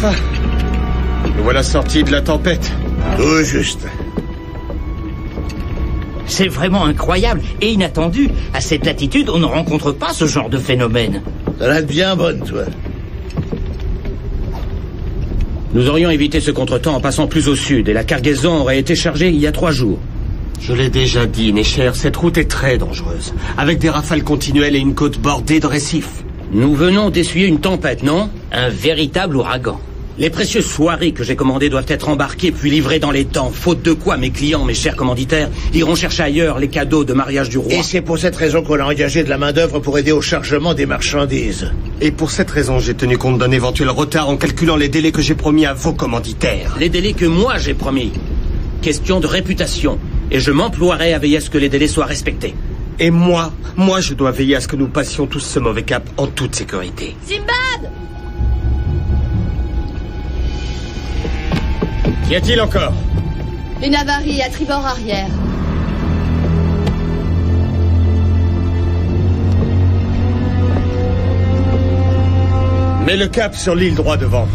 Enfin, nous voilà sortis de la tempête. Tout juste. C'est vraiment incroyable et inattendu. À cette latitude, on ne rencontre pas ce genre de phénomène. Ça va être bien bonne, toi. Nous aurions évité ce contretemps en passant plus au sud, et la cargaison aurait été chargée il y a 3 jours. Je l'ai déjà dit, Necher, cette route est très dangereuse, avec des rafales continuelles et une côte bordée de récifs. Nous venons d'essuyer une tempête, non? Un véritable ouragan. Les précieuses soieries que j'ai commandées doivent être embarquées puis livrées dans les temps. Faute de quoi, mes clients, mes chers commanditaires, iront chercher ailleurs les cadeaux de mariage du roi. Et c'est pour cette raison qu'on a engagé de la main-d'œuvre pour aider au chargement des marchandises. Et pour cette raison, j'ai tenu compte d'un éventuel retard en calculant les délais que j'ai promis à vos commanditaires. Les délais que moi j'ai promis. Question de réputation. Et je m'emploierai à veiller à ce que les délais soient respectés. Et moi, je dois veiller à ce que nous passions tous ce mauvais cap en toute sécurité. Simbad! Qu'y a-t-il encore? Une avarie à tribord arrière. Mets le cap sur l'île droit devant.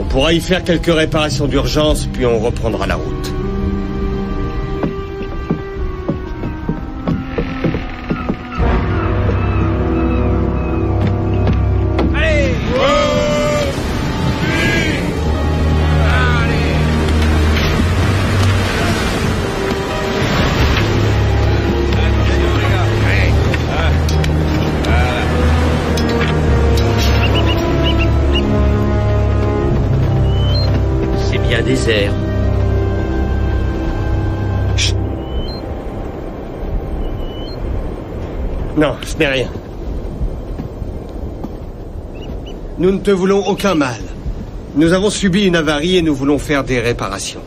On pourra y faire quelques réparations d'urgence, puis on reprendra la route. Désert. Chut. Non, ce n'est rien. Nous ne te voulons aucun mal. Nous avons subi une avarie et nous voulons faire des réparations.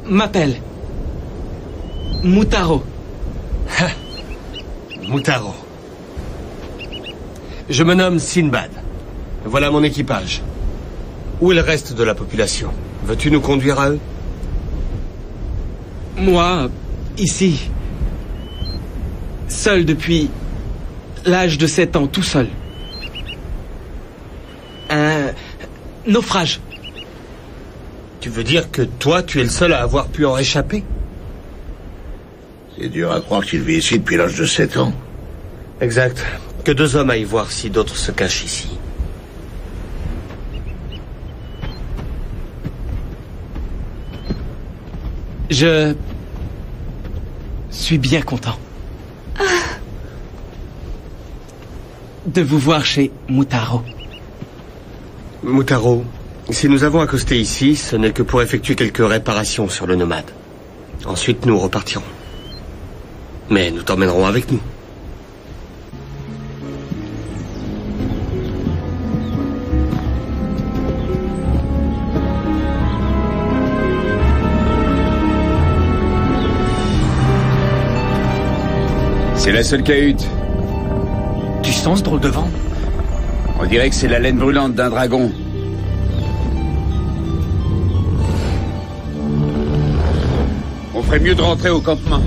M'appelle Moutaro. Moutaro. Je me nomme Sinbad. Voilà mon équipage. Où est le reste de la population? Veux-tu nous conduire à eux? Moi, ici, seul depuis l'âge de 7 ans, tout seul. Un naufrage. Tu veux dire que toi, tu es le seul à avoir pu en réchapper? C'est dur à croire qu'il vit ici depuis l'âge de 7 ans. Exact. Que 2 hommes aillent voir si d'autres se cachent ici. Je suis bien content de vous voir chez Moutaro. Moutaro, si nous avons accosté ici, ce n'est que pour effectuer quelques réparations sur le nomade. Ensuite, nous repartirons. Mais nous t'emmènerons avec nous. C'est la seule cahute. Tu sens ce drôle de vent? On dirait que c'est la laine brûlante d'un dragon. On ferait mieux de rentrer au campement.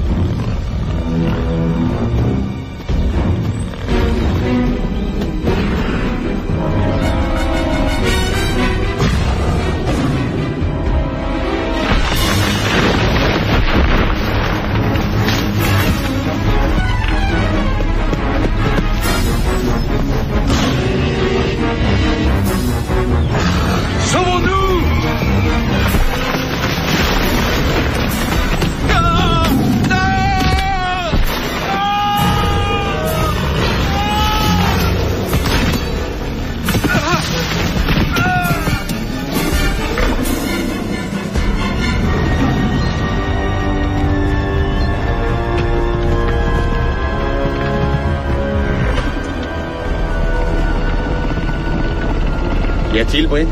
Qu'y a-t-il, Bryn?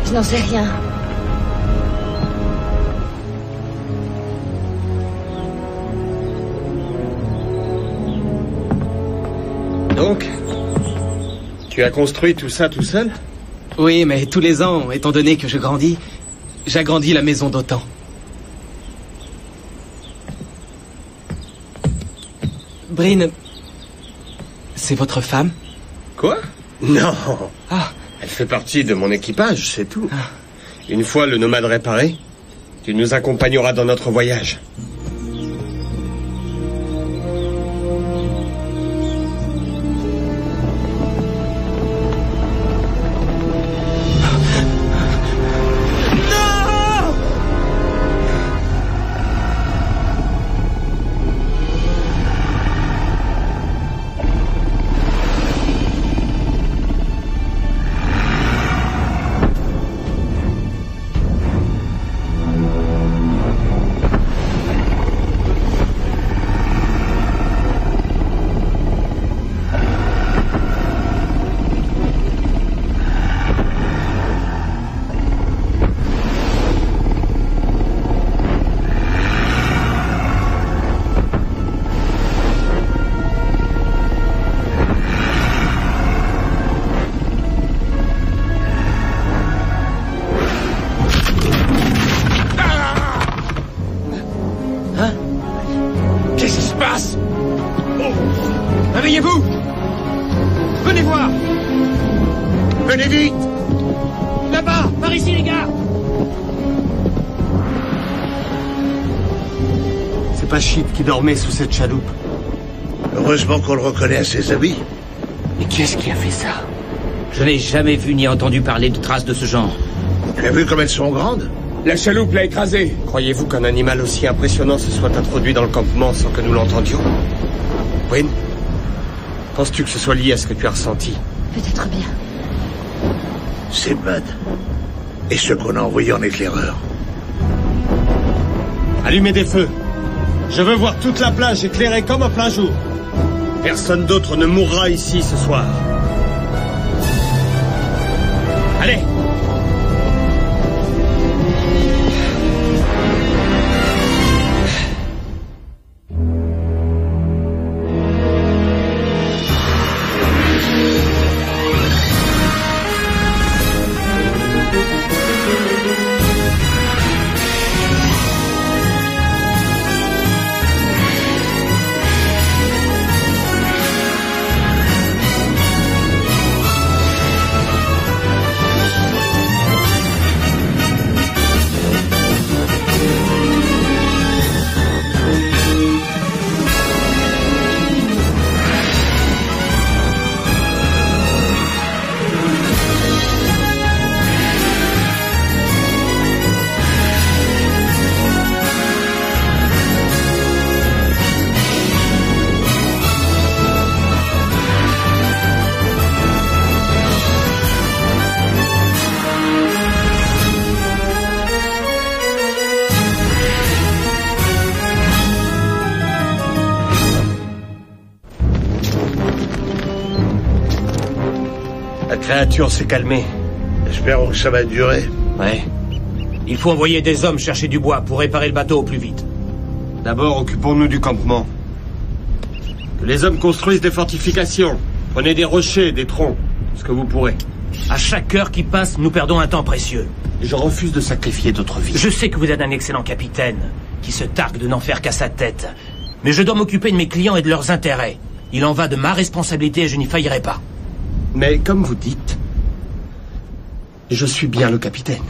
Je n'en sais rien. Donc, tu as construit tout ça tout seul? Oui, mais tous les ans, étant donné que je grandis, j'agrandis la maison d'autant. Bryn, C'est votre femme? Quoi? Non. Ah. Elle fait partie de mon équipage, c'est tout. Une fois le nomade réparé, tu nous accompagneras dans notre voyage. Réveillez-vous! Venez voir! Venez vite! Là-bas! Par ici, les gars! C'est pas Sheep qui dormait sous cette chaloupe. Heureusement qu'on le reconnaît à ses habits. Mais qui est-ce qui a fait ça? Je n'ai jamais vu ni entendu parler de traces de ce genre. Tu as vu comme elles sont grandes? La chaloupe l'a écrasé. Croyez-vous qu'un animal aussi impressionnant se soit introduit dans le campement sans que nous l'entendions? Wynne, penses-tu que ce soit lié à ce que tu as ressenti? Peut-être bien. C'est Bud. Et ceux qu'on a envoyés en éclaireur. Allumez des feux. Je veux voir toute la plage éclairée comme en plein jour. Personne d'autre ne mourra ici ce soir. Allez! La créature s'est calmée. Espérons que ça va durer. Ouais. Il faut envoyer des hommes chercher du bois pour réparer le bateau au plus vite. D'abord, occupons-nous du campement. Que les hommes construisent des fortifications. Prenez des rochers, des troncs. Ce que vous pourrez. À chaque heure qui passe, nous perdons un temps précieux. Je refuse de sacrifier d'autres vies. Je sais que vous êtes un excellent capitaine, qui se targue de n'en faire qu'à sa tête. Mais je dois m'occuper de mes clients et de leurs intérêts. Il en va de ma responsabilité et je n'y faillirai pas. Mais comme vous dites, je suis bien le capitaine.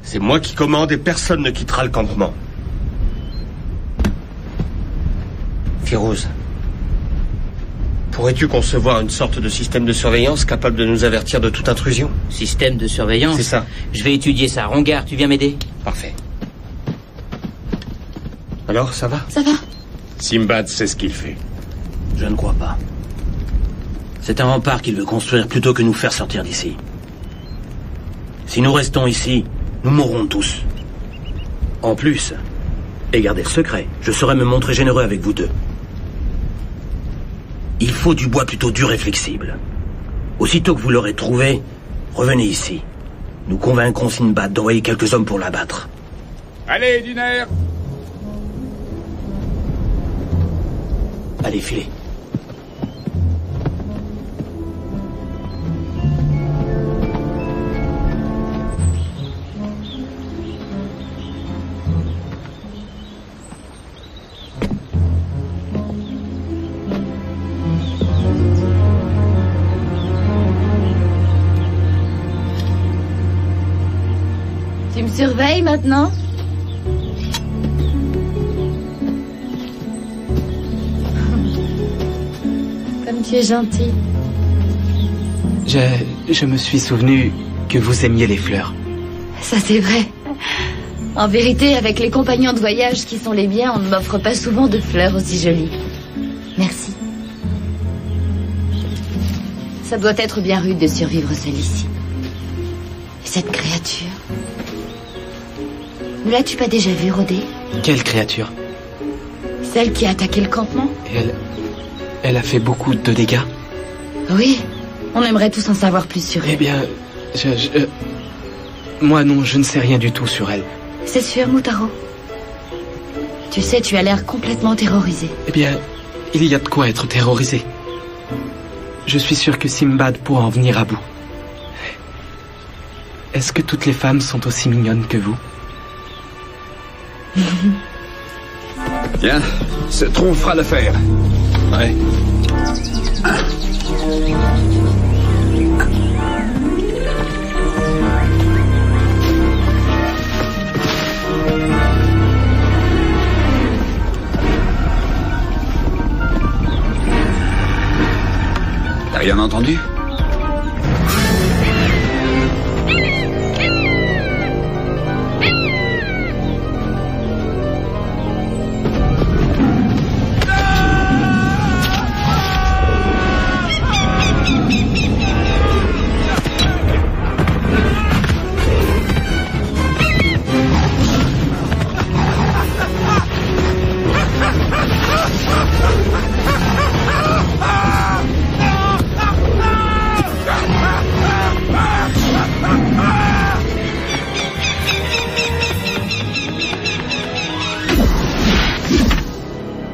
C'est moi qui commande et personne ne quittera le campement. Firouz, pourrais-tu concevoir une sorte de système de surveillance capable de nous avertir de toute intrusion? Système de surveillance? C'est ça. Je vais étudier ça. Rongar, tu viens m'aider? Parfait. Alors, ça va? Ça va? Simbad sait ce qu'il fait. Je ne crois pas. C'est un rempart qu'il veut construire plutôt que nous faire sortir d'ici. Si nous restons ici, nous mourrons tous. En plus, et gardez le secret, je saurais me montrer généreux avec vous deux. Il faut du bois plutôt dur et flexible. Aussitôt que vous l'aurez trouvé, revenez ici. Nous convaincrons Simbad d'envoyer quelques hommes pour l'abattre. Allez, Diner! Allez, filez. Tu me surveilles maintenant? Comme tu es gentil. Je me suis souvenu que vous aimiez les fleurs. Ça c'est vrai. En vérité, avec les compagnons de voyage qui sont les miens, on ne m'offre pas souvent de fleurs aussi jolies. Merci. Ça doit être bien rude de survivre seul ici. Et cette créature... Ne l'as-tu pas déjà vue rôder? Quelle créature? Celle qui a attaqué le campement? Elle a fait beaucoup de dégâts? Oui, on aimerait tous en savoir plus sur elle. Eh bien, moi non, je ne sais rien du tout sur elle. C'est sûr, Mutaro. Tu sais, tu as l'air complètement terrorisé. Eh bien, il y a de quoi être terrorisé. Je suis sûr que Simbad pourra en venir à bout. Est-ce que toutes les femmes sont aussi mignonnes que vous? Tiens, ce tronc fera l'affaire. Ouais. T'as rien entendu?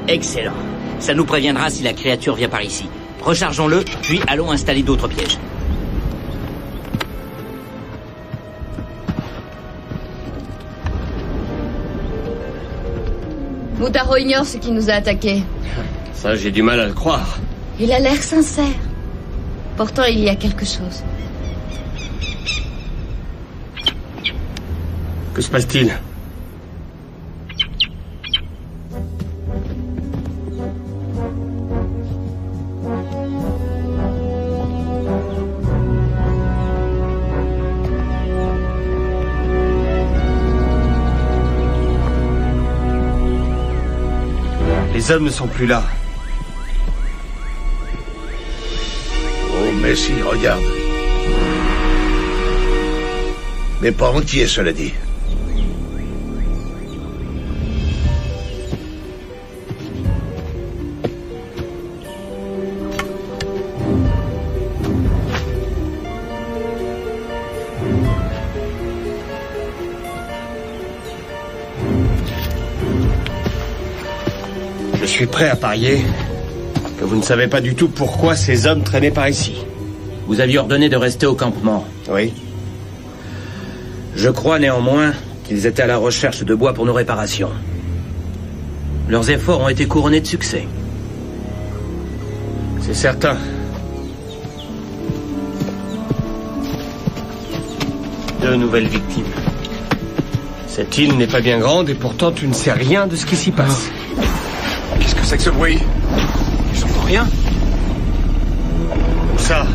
Excellent. Ça nous préviendra si la créature vient par ici. Rechargeons-le, puis allons installer d'autres pièges. Mutaro ignore ce qui nous a attaqués. Ça, j'ai du mal à le croire. Il a l'air sincère. Pourtant, il y a quelque chose. Que se passe-t-il? Les hommes ne sont plus là. Oh, mais si, regarde. Mais pas entier, cela dit. Je suis prêt à parier que vous ne savez pas du tout pourquoi ces hommes traînaient par ici. Vous aviez ordonné de rester au campement. Oui. Je crois néanmoins qu'ils étaient à la recherche de bois pour nos réparations. Leurs efforts ont été couronnés de succès. C'est certain. Deux nouvelles victimes. Cette île n'est pas bien grande et pourtant tu ne sais rien de ce qui s'y passe. Qu'est-ce que c'est que ce bruit? J'entends rien. Où ça?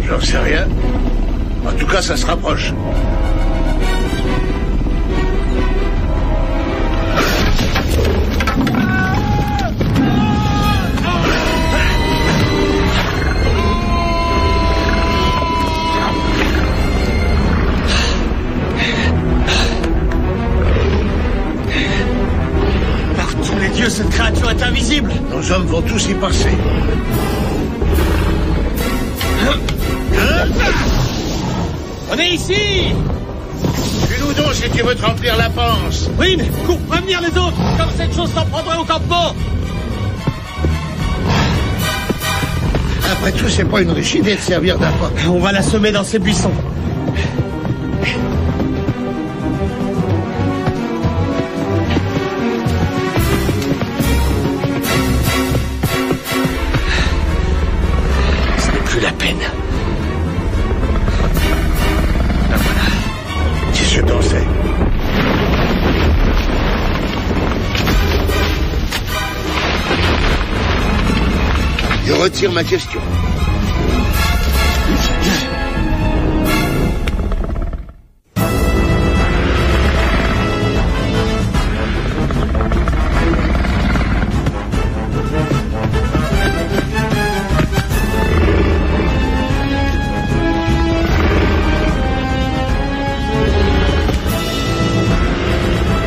J'en sais rien. En tout cas, ça se rapproche. Cette créature est invisible. Nos hommes vont tous y passer. On est ici. Dis-nous donc si tu veux te remplir la panse. Rin, cours prévenir les autres, comme cette chose s'en prendrait au campement. Après tout, c'est pas une riche idée de servir d'appât. On va l'assommer dans ces buissons. La peine. Si ce danseur retire ma question.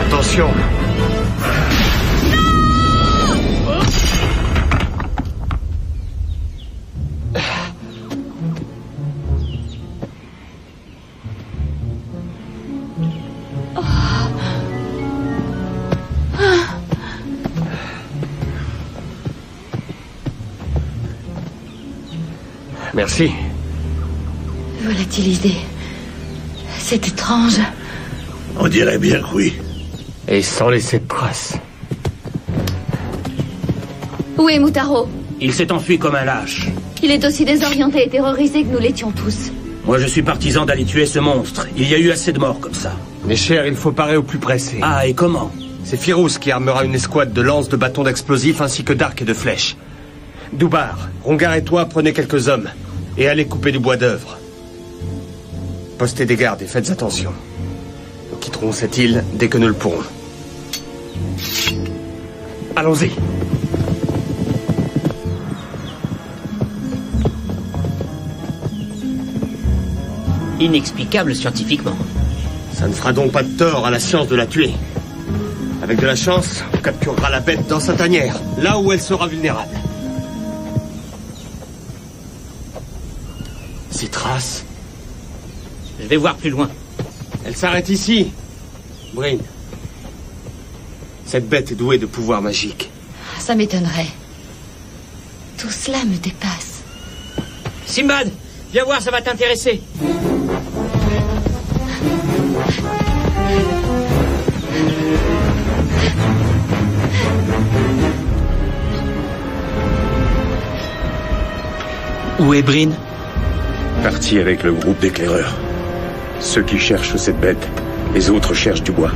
Attention. Merci. Volatilisé. C'est étrange. On dirait bien que oui. Et sans laisser de traces. Où est Mutaro? Il s'est enfui comme un lâche. Il est aussi désorienté et terrorisé que nous l'étions tous. Moi, je suis partisan d'aller tuer ce monstre. Il y a eu assez de morts comme ça. Mais cher, il faut parer au plus pressé. Ah, et comment? C'est Firous qui armera une escouade de lances, de bâtons d'explosifs ainsi que d'arcs et de flèches. Doubar, Rongar et toi prenez quelques hommes et allez couper du bois d'œuvre. Postez des gardes et faites attention. Nous quitterons cette île dès que nous le pourrons. Allons-y. Inexplicable scientifiquement. Ça ne fera donc pas de tort à la science de la tuer. Avec de la chance, on capturera la bête dans sa tanière, là où elle sera vulnérable. Ces traces, Je vais voir plus loin. elle s'arrête ici. Bryn, cette bête est douée de pouvoirs magiques. Ça m'étonnerait. Tout cela me dépasse. Simbad, viens voir, ça va t'intéresser. Où est Bryn? Parti avec le groupe d'éclaireurs. Ceux qui cherchent cette bête, les autres cherchent du bois.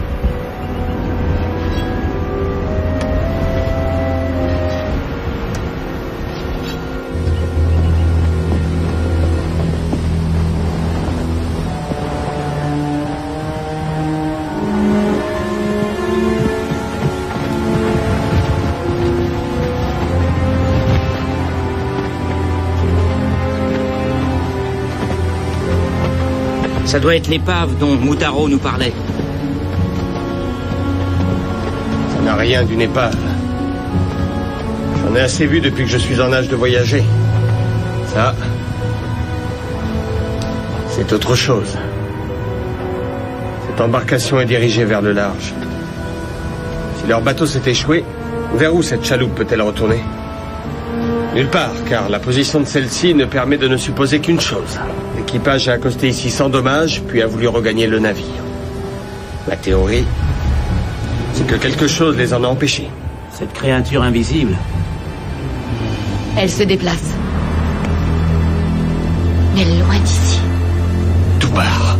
Ça doit être l'épave dont Mutaro nous parlait. Ça n'a rien d'une épave. J'en ai assez vu depuis que je suis en âge de voyager. Ça, c'est autre chose. Cette embarcation est dirigée vers le large. Si leur bateau s'est échoué, vers où cette chaloupe peut-elle retourner? Nulle part, car la position de celle-ci ne permet de ne supposer qu'une chose. L'équipage a accosté ici sans dommage, puis a voulu regagner le navire. La théorie, c'est que quelque chose les en a empêchés. Cette créature invisible. Elle se déplace. Mais loin d'ici. Doubar.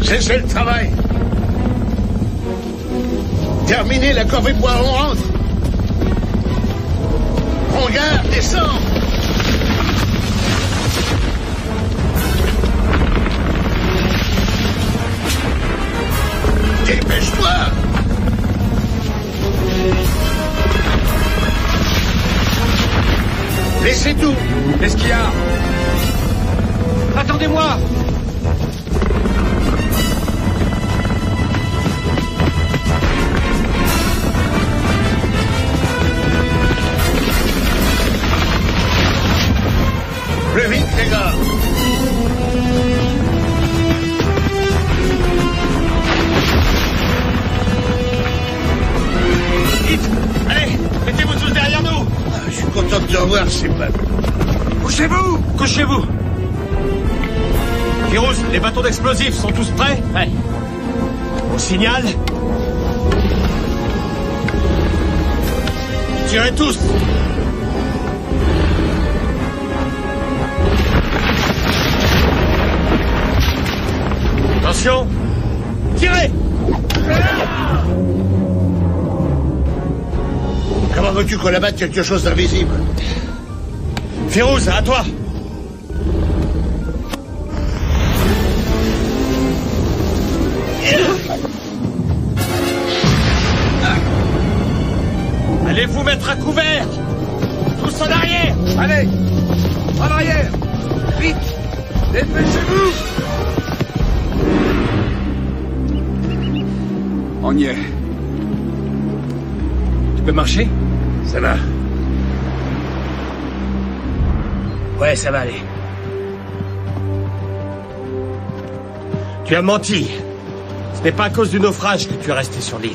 Cessez le travail. Terminez la corvée de bois, on rentre. Rongar, descends. Dépêche-toi. Laissez tout. Qu'est-ce qu'il y a? Attendez-moi! Plus vite, les gars. Vite! Allez, mettez-vous tous derrière nous! Je suis content de te revoir, c'est pas... Couchez-vous! Couchez-vous! Firous, les bâtons d'explosifs sont tous prêts? Ouais. Au signal, Tirez tous! Attention! Tirez! Comment veux-tu qu'on abatte quelque chose d'invisible? Férouz, à toi! Allez vous mettre à couvert! Tous en arrière! Allez! En arrière! Vite! Dépêchez-vous! On y est. Tu peux marcher? Ça va. Ouais, ça va aller. Tu as menti. Ce n'est pas à cause du naufrage que tu es resté sur l'île.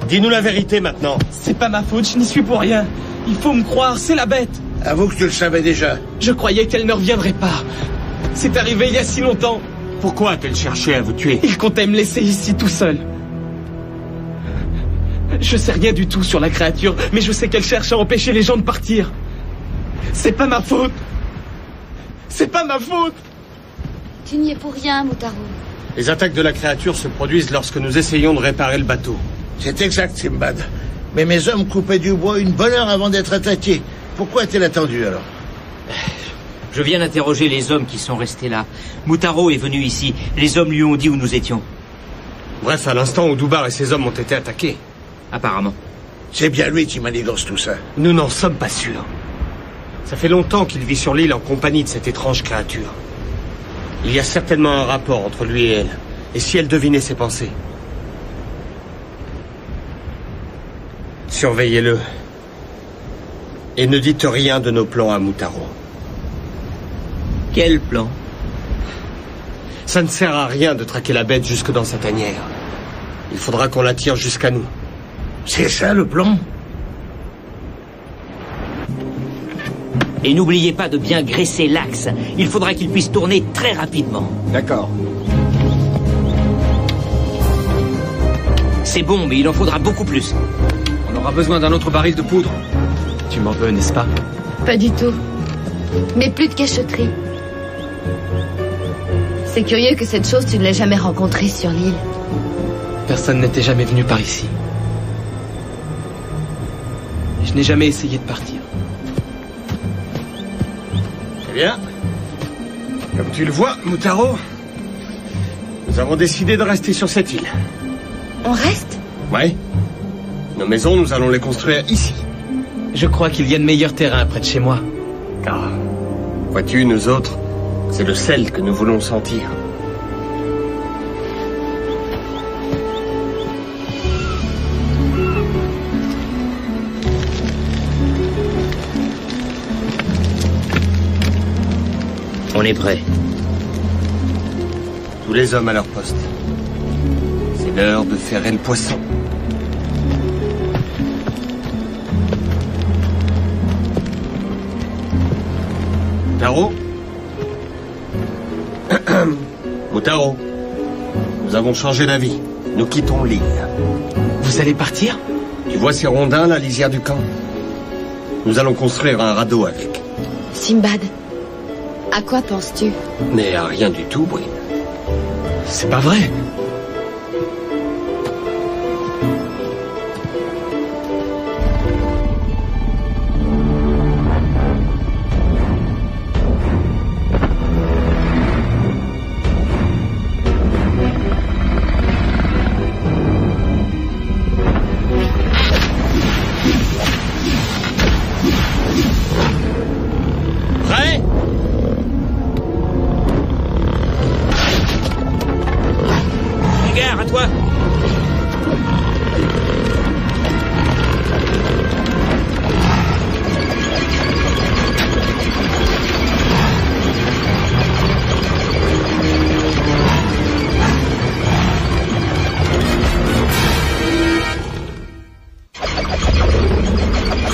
Dis-nous la vérité maintenant. C'est pas ma faute, je n'y suis pour rien. Il faut me croire, c'est la bête. Avoue que tu le savais déjà. Je croyais qu'elle ne reviendrait pas. C'est arrivé il y a si longtemps. Pourquoi a-t-elle cherché à vous tuer? Il comptait me laisser ici tout seul. Je sais rien du tout sur la créature, mais je sais qu'elle cherche à empêcher les gens de partir. C'est pas ma faute. C'est pas ma faute. Tu n'y es pour rien, Mutaro. Les attaques de la créature se produisent lorsque nous essayons de réparer le bateau. C'est exact, Simbad. Mais mes hommes coupaient du bois une bonne heure avant d'être attaqués. Pourquoi a-t-elle attendu, alors? Je viens d'interroger les hommes qui sont restés là. Mutaro est venu ici. Les hommes lui ont dit où nous étions. Bref, à l'instant où Doubar et ses hommes ont été attaqués. Apparemment. C'est bien lui qui manigance tout ça. Nous n'en sommes pas sûrs. Ça fait longtemps qu'il vit sur l'île en compagnie de cette étrange créature. Il y a certainement un rapport entre lui et elle. Et si elle devinait ses pensées? Surveillez-le. Et ne dites rien de nos plans à Mutaro. Quel plan? Ça ne sert à rien de traquer la bête jusque dans sa tanière. Il faudra qu'on la tire jusqu'à nous. C'est ça, le plan? Et n'oubliez pas de bien graisser l'axe. Il faudra qu'il puisse tourner très rapidement. D'accord. C'est bon, mais il en faudra beaucoup plus. On aura besoin d'un autre baril de poudre. Tu m'en veux, n'est-ce pas? Pas du tout. Mais plus de cachotterie. C'est curieux que cette chose, tu ne l'aies jamais rencontrée sur l'île. Personne n'était jamais venu par ici. Je n'ai jamais essayé de partir. Eh bien, comme tu le vois, Mutaro, nous avons décidé de rester sur cette île. On reste? Ouais. Nos maisons, nous allons les construire ici. Je crois qu'il y a de meilleurs terrains près de chez moi. Car, vois-tu, nous autres, c'est le sel que nous voulons sentir. On est prêt. Tous les hommes à leur poste. C'est l'heure de ferrer le poisson. Mutaro? Mutaro, nous avons changé d'avis. Nous quittons l'île. Vous allez partir? Tu vois ces rondins, la lisière du camp? Nous allons construire un radeau avec. Simbad, à quoi penses-tu? Mais à rien du tout, Brine. C'est pas vrai.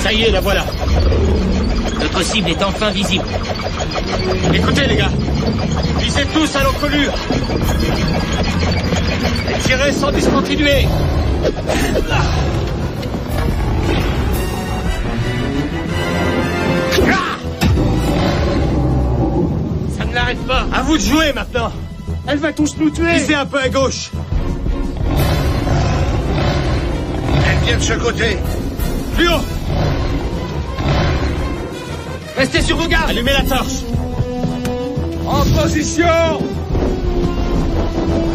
Ça y est, la voilà. Notre cible est enfin visible. Écoutez, les gars. Visez tous à l'encolure. Et tirez sans discontinuer. vous de jouer maintenant. Elle va tous nous tuer. Visez un peu à gauche. Elle vient de ce côté. Plus haut. Restez sur vos gardes. Allumez la torche. En position.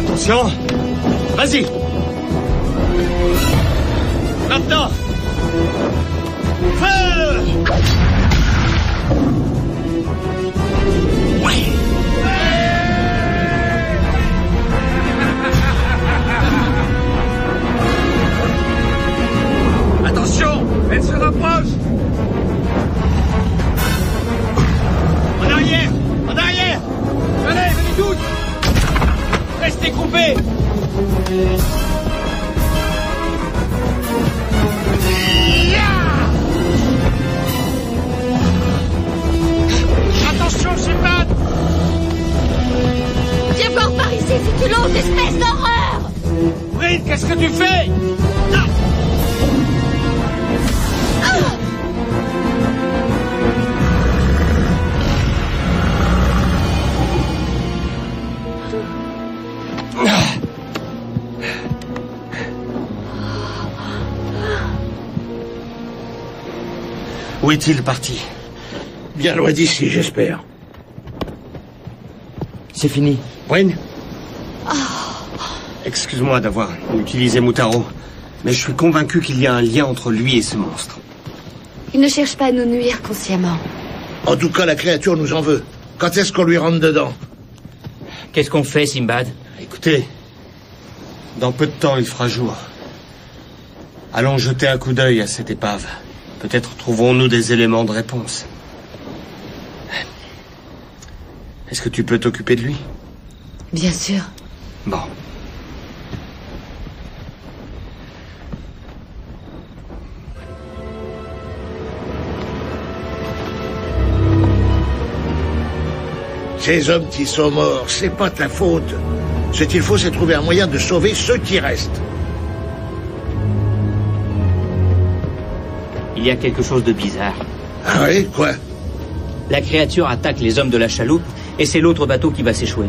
Attention. Vas-y. Maintenant. Feu. Attention, elle se rapproche. En arrière. En arrière. Allez, venez tous. Restez groupés. Attention, Shepard. Viens voir par ici si tu l'oses, espèce d'horreur! Reed, qu'est-ce que tu fais? Non. Où est-il parti? Bien loin d'ici, j'espère. C'est fini. Wayne? Excuse-moi d'avoir utilisé Mutaro, mais je suis convaincu qu'il y a un lien entre lui et ce monstre. Il ne cherche pas à nous nuire consciemment. En tout cas, la créature nous en veut. Quand est-ce qu'on lui rentre dedans? Qu'est-ce qu'on fait, Simbad? Écoutez, dans peu de temps, il fera jour. Allons jeter un coup d'œil à cette épave. Peut-être trouverons-nous des éléments de réponse. Est-ce que tu peux t'occuper de lui? Bien sûr. Bon. Ces hommes qui sont morts, c'est pas ta faute. Ce qu'il faut, c'est trouver un moyen de sauver ceux qui restent. Il y a quelque chose de bizarre. Ah oui, quoi? La créature attaque les hommes de la chaloupe, et c'est l'autre bateau qui va s'échouer.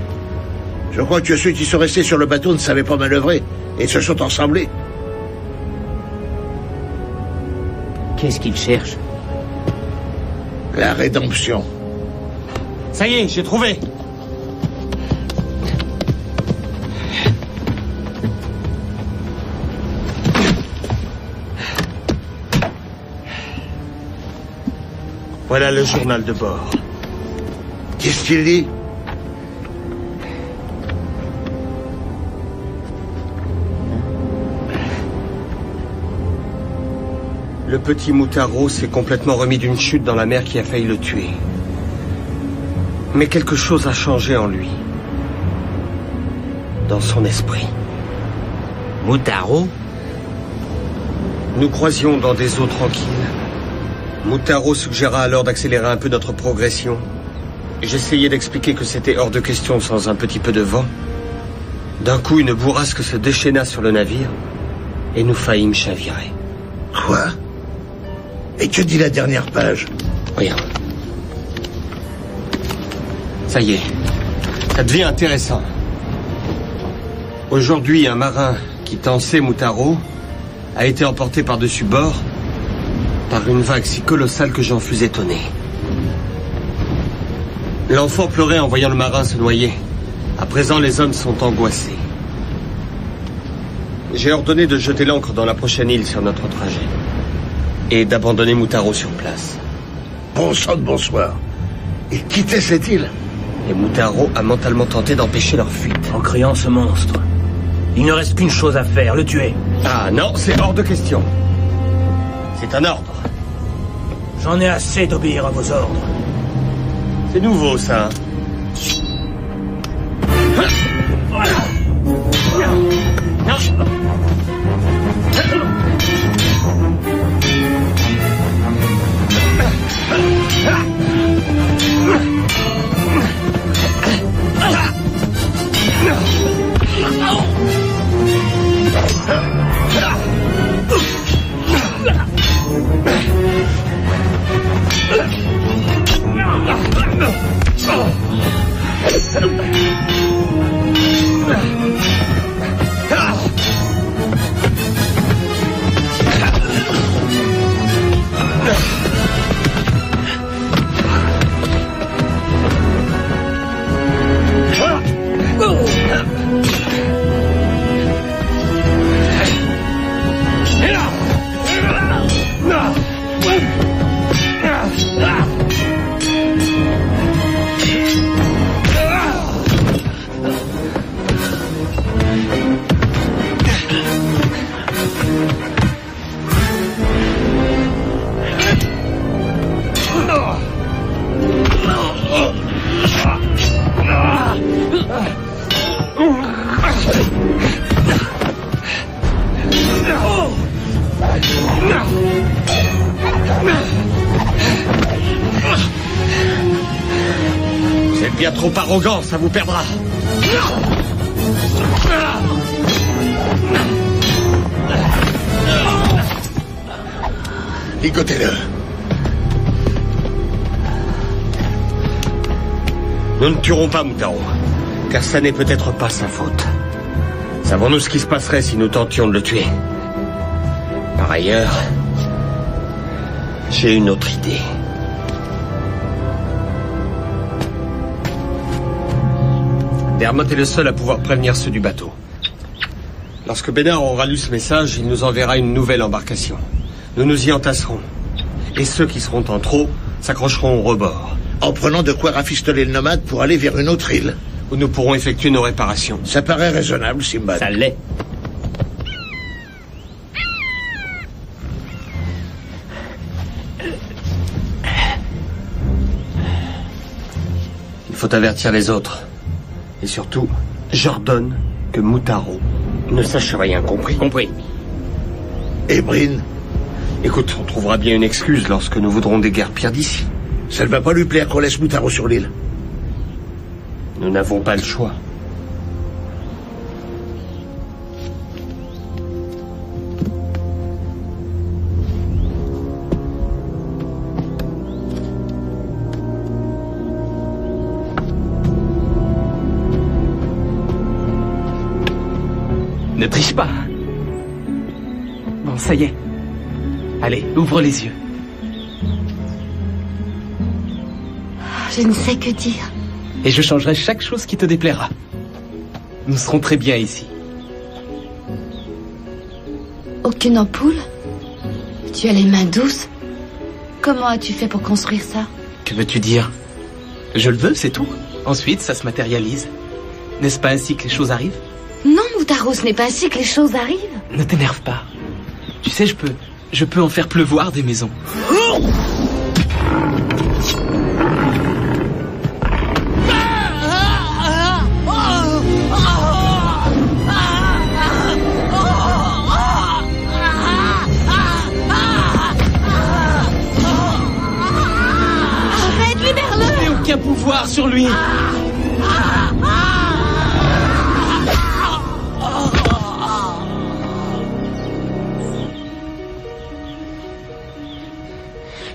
Je crois que ceux qui sont restés sur le bateau ne savaient pas manœuvrer, et se sont ensemblés. Qu'est-ce qu'ils cherchent? La rédemption. Ça y est, j'ai trouvé. Voilà le journal de bord. Qu'est-ce qu'il dit? Le petit Mutaro s'est complètement remis d'une chute dans la mer qui a failli le tuer. Mais quelque chose a changé en lui. Dans son esprit. Mutaro? Nous croisions dans des eaux tranquilles. Mutaro suggéra alors d'accélérer un peu notre progression. J'essayais d'expliquer que c'était hors de question sans un petit peu de vent. D'un coup, une bourrasque se déchaîna sur le navire et nous faillîmes chavirer. Quoi? Et que dit la dernière page? Rien. Ça y est, ça devient intéressant. Aujourd'hui, un marin qui tensait Mutaro a été emporté par-dessus bord par une vague si colossale que j'en fus étonné. L'enfant pleurait en voyant le marin se noyer. À présent, les hommes sont angoissés. J'ai ordonné de jeter l'ancre dans la prochaine île sur notre trajet et d'abandonner Mutaro sur place. Bon sang de bonsoir. Ils quittaient cette île. Et Mutaro a mentalement tenté d'empêcher leur fuite. En criant ce monstre, il ne reste qu'une chose à faire, le tuer. Ah non, c'est hors de question. C'est un ordre. J'en ai assez d'obéir à vos ordres. C'est nouveau, ça. Vous êtes bien trop arrogant, ça vous perdra. Ligotez-le. Nous ne tuerons pas Mutaro, car ça n'est peut-être pas sa faute. Savons-nous ce qui se passerait si nous tentions de le tuer? Par ailleurs, j'ai une autre idée. Dermot est le seul à pouvoir prévenir ceux du bateau. Lorsque Bénard aura lu ce message, il nous enverra une nouvelle embarcation. Nous nous y entasserons. Et ceux qui seront en trop s'accrocheront au rebord. En prenant de quoi rafistoler le nomade pour aller vers une autre île. Où nous pourrons effectuer nos réparations. Ça paraît raisonnable, Simbad. Ça l'est. Il faut avertir les autres. Et surtout, j'ordonne que Mutaro ne sache rien, compris? Compris. Et Brin? Écoute, on trouvera bien une excuse lorsque nous voudrons déguerpir d'ici. Ça ne va pas lui plaire qu'on laisse Mutaro sur l'île. Nous n'avons pas le choix. Ne triche pas. Bon, ça y est. Allez, ouvre les yeux. Je ne sais que dire. Et je changerai chaque chose qui te déplaira. Nous serons très bien ici. Aucune ampoule? Tu as les mains douces? Comment as-tu fait pour construire ça? Que veux-tu dire? Je le veux, c'est tout. Ensuite, ça se matérialise. N'est-ce pas ainsi que les choses arrivent? Non, Mutaro, ce n'est pas ainsi que les choses arrivent. Ne t'énerve pas. Tu sais, je peux en faire pleuvoir des maisons. Arrête, libère-le! Je n'ai aucun pouvoir sur lui.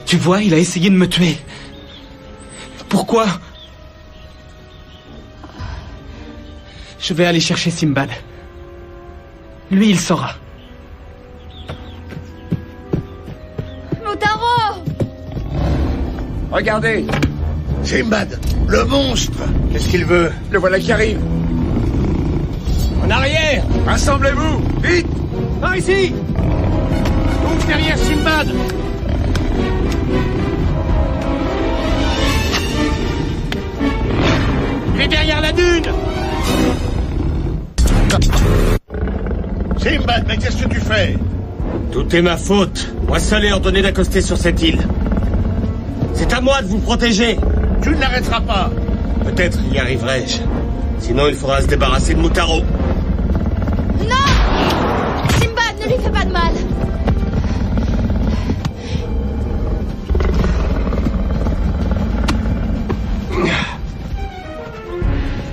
Tu vois, il a essayé de me tuer. Pourquoi? Je vais aller chercher Simbad. Lui, il saura. Mutaro! Regardez! Simbad, le monstre! Qu'est-ce qu'il veut? Le voilà qui arrive! En arrière! Rassemblez-vous! Vite! Par ici! Ouvre derrière Simbad! Il est derrière la dune! Simbad, mais qu'est-ce que tu fais? Tout est ma faute. Moi seul ai ordonné d'accoster sur cette île. C'est à moi de vous protéger. Tu ne l'arrêteras pas. Peut-être y arriverai-je. Sinon, il faudra se débarrasser de Mutaro. Non! Simbad, ne lui fais pas de mal.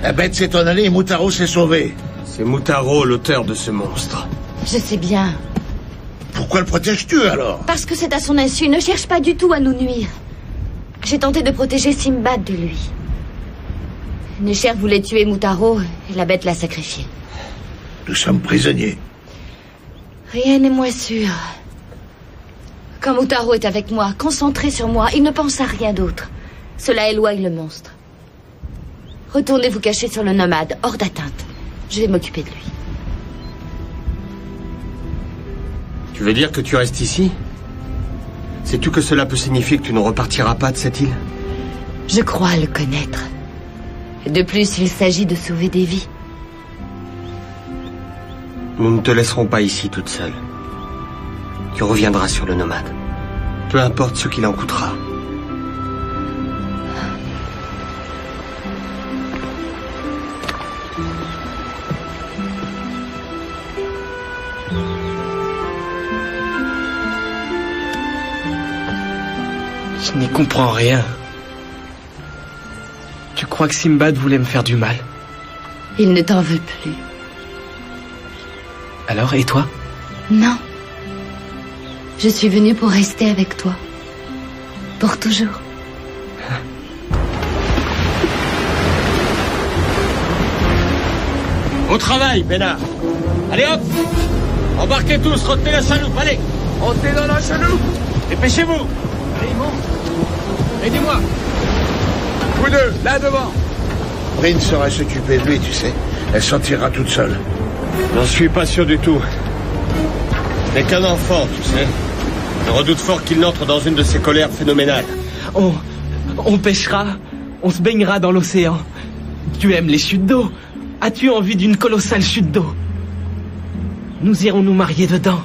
La bête s'est en allée et Mutaro s'est sauvé. C'est Mutaro l'auteur de ce monstre. Je sais bien. Pourquoi le protèges-tu alors? Parce que c'est à son insu. Ne cherche pas du tout à nous nuire. J'ai tenté de protéger Simbad de lui. Nesher voulait tuer Mutaro et la bête l'a sacrifié. Nous sommes prisonniers. Rien n'est moins sûr. Quand Mutaro est avec moi, concentré sur moi, il ne pense à rien d'autre. Cela éloigne le monstre. Retournez vous cacher sur le nomade, hors d'atteinte. Je vais m'occuper de lui. Tu veux dire que tu restes ici? Sais-tu que cela peut signifier que tu ne repartiras pas de cette île? Je crois le connaître. De plus, il s'agit de sauver des vies. Nous ne te laisserons pas ici toute seule. Tu reviendras sur le nomade. Peu importe ce qu'il en coûtera. Je n'y comprends rien. Tu crois que Simbad voulait me faire du mal? Il ne t'en veut plus. Alors, et toi? Non. Je suis venue pour rester avec toi. Pour toujours. Au travail, Bénard. Allez hop! Embarquez tous, retenez la chaloupe, allez! Montez dans la chaloupe. Dépêchez-vous! Allez, monte. Aidez-moi. Vous deux, là devant. Bryn saura s'occuper de lui, tu sais. Elle s'en tirera toute seule. J'en suis pas sûr du tout. Ce n'est qu'un enfant, tu sais. Je redoute fort qu'il n'entre dans une de ces colères phénoménales. On pêchera, on se baignera dans l'océan. Tu aimes les chutes d'eau. As-tu envie d'une colossale chute d'eau? Nous irons nous marier dedans.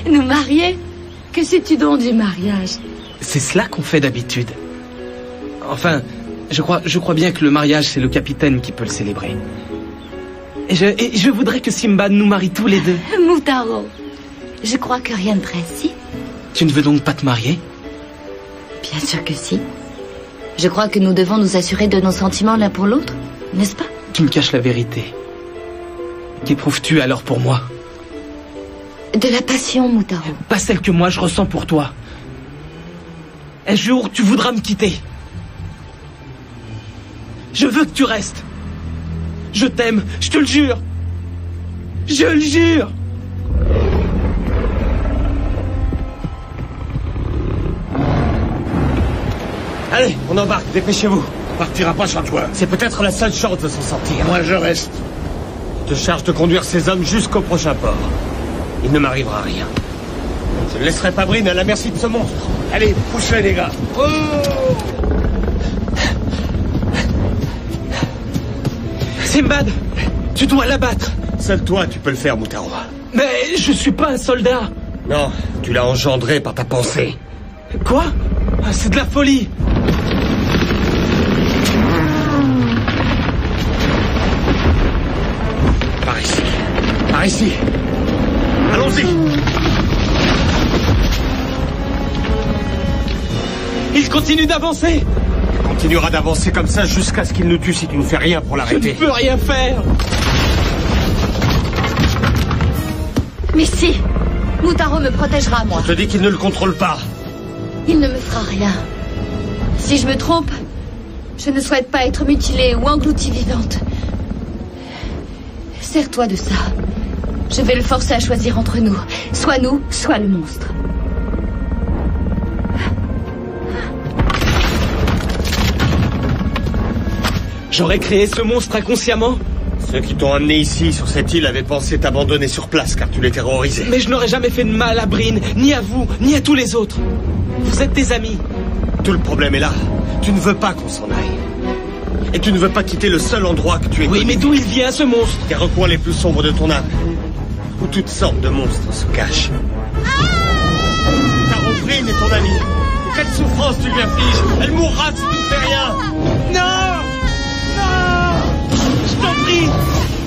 Nous marier? Que sais-tu donc du mariage? C'est cela qu'on fait d'habitude. Enfin, je crois bien que le mariage, c'est le capitaine qui peut le célébrer. Et je voudrais que Simbad nous marie tous les deux. Mutaro, je crois que rien ne précise. Tu ne veux donc pas te marier? Bien sûr que si. Je crois que nous devons nous assurer de nos sentiments l'un pour l'autre, n'est-ce pas? Tu me caches la vérité. Qu'éprouves-tu alors pour moi? De la passion, Mutaro. Pas celle que moi je ressens pour toi. Un jour, tu voudras me quitter. Je veux que tu restes. Je t'aime, je te le jure. Je le jure. Allez, on embarque, dépêchez-vous. On partira pas sans toi. C'est peut-être la seule chance de s'en sortir. Moi, je reste. Je te charge de conduire ces hommes jusqu'au prochain port. Il ne m'arrivera rien. Je ne laisserai pas Bryn à la merci de ce monstre. Allez, pousse-les, les gars. Oh! Simbad, tu dois l'abattre. Seul toi, tu peux le faire, Mutaro. Mais je suis pas un soldat. Non, tu l'as engendré par ta pensée. Quoi? C'est de la folie. Par ici. Par ici. Allons-y. Il continue d'avancer. Il continuera d'avancer comme ça jusqu'à ce qu'il nous tue si tu ne fais rien pour Je ne l'arrêter. peux rien faire. Mais si, Mutaro me protégera, moi. Je te dis qu'il ne le contrôle pas. Il ne me fera rien. Si je me trompe, je ne souhaite pas être mutilée ou engloutie vivante. Sers-toi de ça. Je vais le forcer à choisir entre nous. Soit nous, soit le monstre. J'aurais créé ce monstre inconsciemment. Ceux qui t'ont amené ici, sur cette île, avaient pensé t'abandonner sur place car tu les terrorisais. Mais je n'aurais jamais fait de mal à Bryn, ni à vous, ni à tous les autres. Vous êtes des amis. Tout le problème est là. Tu ne veux pas qu'on s'en aille. Et tu ne veux pas quitter le seul endroit que tu es. Oui, mais d'où il vient, ce monstre? Des recoins les plus sombres de ton âme. Où toutes sortes de monstres se cachent. Bryn est ton ami. Quelle souffrance tu lui infliges. Elle mourra si tu ne fais rien. Non! Non! Je t'en prie!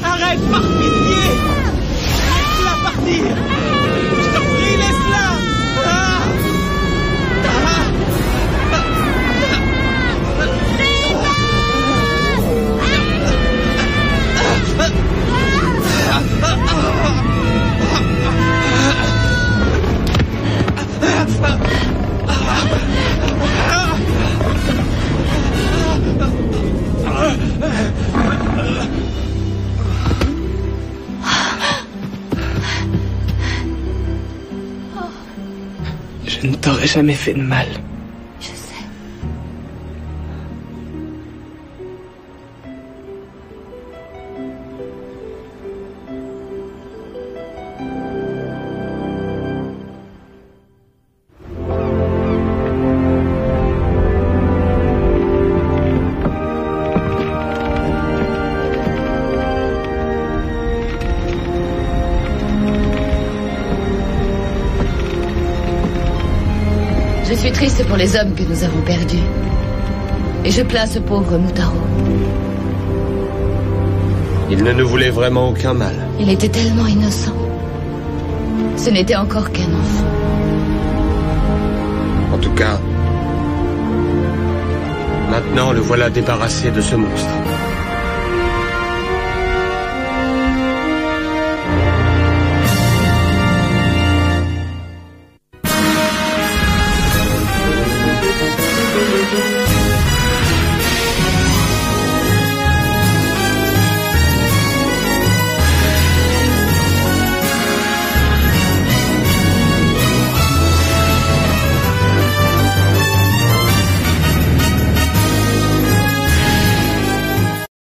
Arrête, par pitié! Laisse-la partir! Je t'en prie, laisse-la! Ah! Je ne t'aurais jamais fait de mal. Je sais. Je suis triste pour les hommes que nous avons perdus. Et je plains ce pauvre Mutaro. Il ne nous voulait vraiment aucun mal. Il était tellement innocent. Ce n'était encore qu'un enfant. En tout cas, Maintenant, le voilà débarrassé de ce monstre.